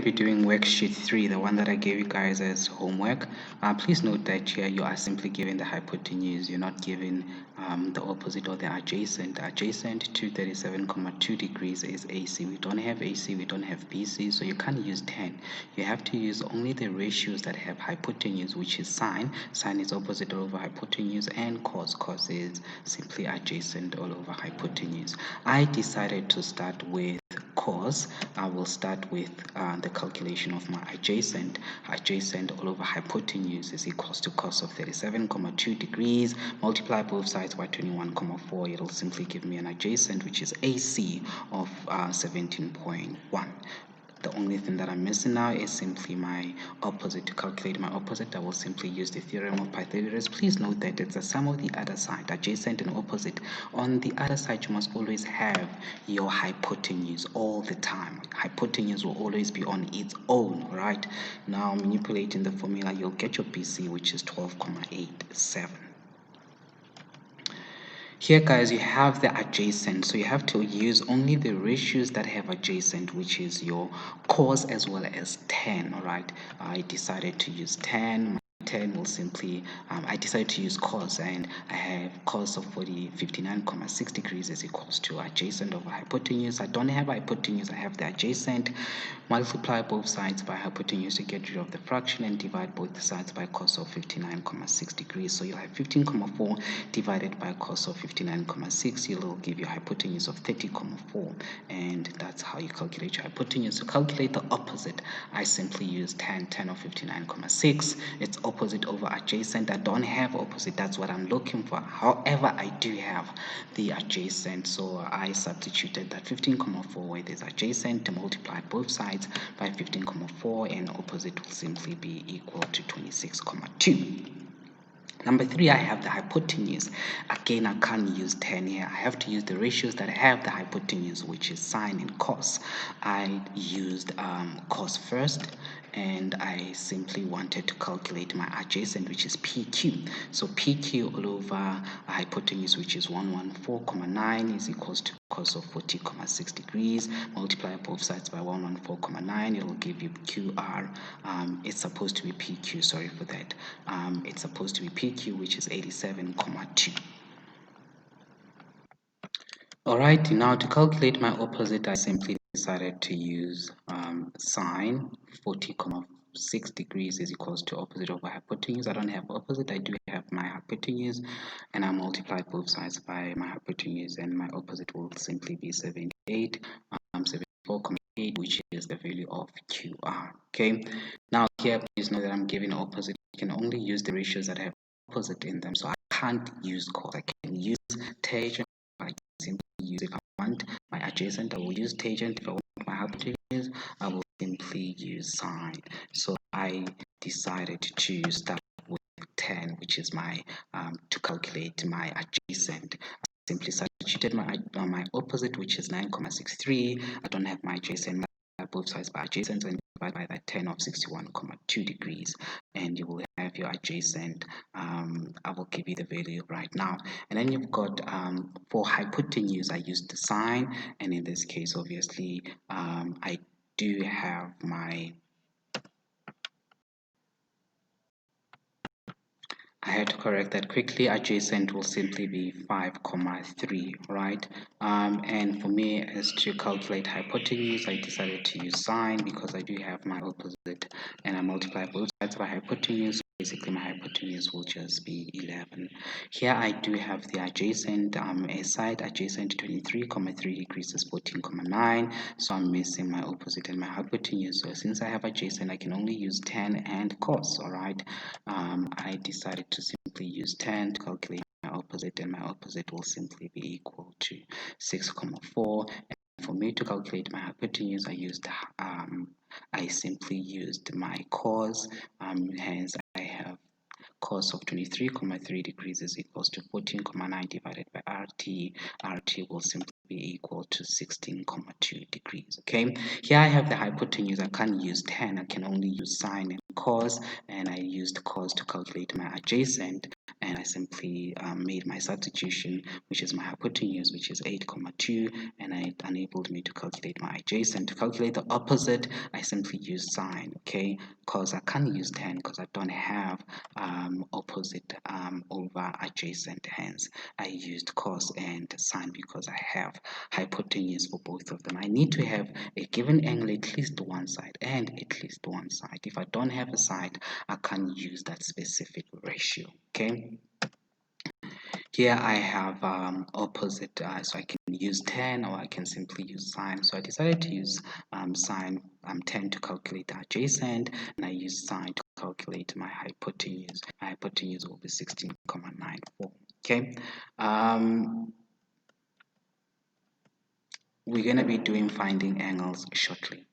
to be doing worksheet 3, the one that I gave you guys as homework. Please note that here you are simply given the hypotenuse. You're not given the opposite or the adjacent. Adjacent to 37.2 degrees is AC. We don't have AC, we don't have BC, so you can't use tan. You have to use only the ratios that have hypotenuse, which is sine. Sine is opposite all over hypotenuse, and cos. Cos is simply adjacent all over hypotenuse. I decided to start with cos. I will start with the calculation of my adjacent. Adjacent all over hypotenuse is equals to cos of 37.2 degrees. Multiply both sides by 21.4. It'll simply give me an adjacent, which is AC of 17.1. The only thing that I'm missing now is simply my opposite. To calculate my opposite, I will simply use the theorem of Pythagoras. Please note that it's the sum of the other side, adjacent and opposite. On the other side, you must always have your hypotenuse all the time. Hypotenuse will always be on its own, right? Now, manipulating the formula, you'll get your BC, which is 12.87. Here, guys, you have the adjacent, so you have to use only the ratios that have adjacent, which is your cos as well as tan. All right, I decided to use tan. 10 will simply, I decided to use cos, and I have cos of 59.6 degrees is equals to adjacent over hypotenuse. I don't have hypotenuse, I have the adjacent. Multiply both sides by hypotenuse to get rid of the fraction, and divide both sides by cos of 59.6 degrees. So you'll have 15.4 divided by cos of 59.6. It'll give you a hypotenuse of 30.4, and that's how you calculate your hypotenuse. To calculate the opposite, I simply use tan of 59.6. It's opposite over adjacent. I don't have opposite, that's what I'm looking for. However, I do have the adjacent, so I substituted that 15.4 where there's adjacent to multiply both sides by 15.4, and opposite will simply be equal to 26.2. Number 3, I have the hypotenuse. Again, I can't use tan here. I have to use the ratios that have the hypotenuse, which is sine and cos. I used cos first, and I simply wanted to calculate my adjacent, which is PQ. So PQ all over hypotenuse, which is 114.9, is equals to cos of 40.6 degrees. Multiply both sides by 114.9. It will give you QR. It's supposed to be PQ, sorry for that. It's supposed to be PQ, which is 87.2. Alright, now to calculate my opposite, I simply decided to use sine 40.6 degrees is equals to opposite over hypotenuse. I don't have opposite, I do have my hypotenuse, and I multiply both sides by my hypotenuse, and my opposite will simply be 78, 74.8, which is the value of QR. Okay, now here please know that I'm giving opposite. You can only use the ratios that have opposite in them, so I can't use cos. I can use tangent. I can simply use, if I want my adjacent, I will use tangent. If I want my hypotenuse, I will simply use sine. So I decided to start with 10, which is my to calculate my adjacent. I simply substituted my opposite, which is 9.63. I don't have my adjacent. Both sides by adjacent, and divide by that 10 of 61.2 degrees, and you will have your adjacent. I will give you the value right now, and then you've got for hypotenuse, I used the sine, and in this case, obviously, I do have my. I had to correct that quickly. Adjacent will simply be 5.3, right? And for me, as to calculate hypotenuse, I decided to use sine because I do have my opposite, and I multiply both sides by hypotenuse. Basically, my hypotenuse will just be 11. Here, I do have the adjacent. A side adjacent to 23.3 degrees is 14.9. So I'm missing my opposite and my hypotenuse. So since I have adjacent, I can only use tan and cos. All right. I decided to simply use tan to calculate my opposite, and my opposite will simply be equal to 6.4. And for me to calculate my hypotenuse, I simply used my cos. Hence, I have cos of 23.3 degrees is equals to 14.9 divided by RT. RT will simply be equal to 16.2 degrees. Okay, here I have the hypotenuse. I can't use tan, I can only use sine, and cos, and I used cos to calculate my adjacent, and I simply made my substitution, which is my hypotenuse, which is 8,2, and it enabled me to calculate my adjacent. To calculate the opposite, I simply use sine, okay, because I can't use tan because I don't have opposite over adjacent, hence I used cos and sine because I have hypotenuse for both of them. I need to have a given angle at least one side and at least one side. If I don't have a side, I can't use that specific ratio, okay. Here I have opposite, so I can use tan or I can simply use sine. So I decided to use sine 10 to calculate the adjacent, and I use sine to calculate my hypotenuse. My hypotenuse will be 16,94. Okay. We're going to be doing finding angles shortly.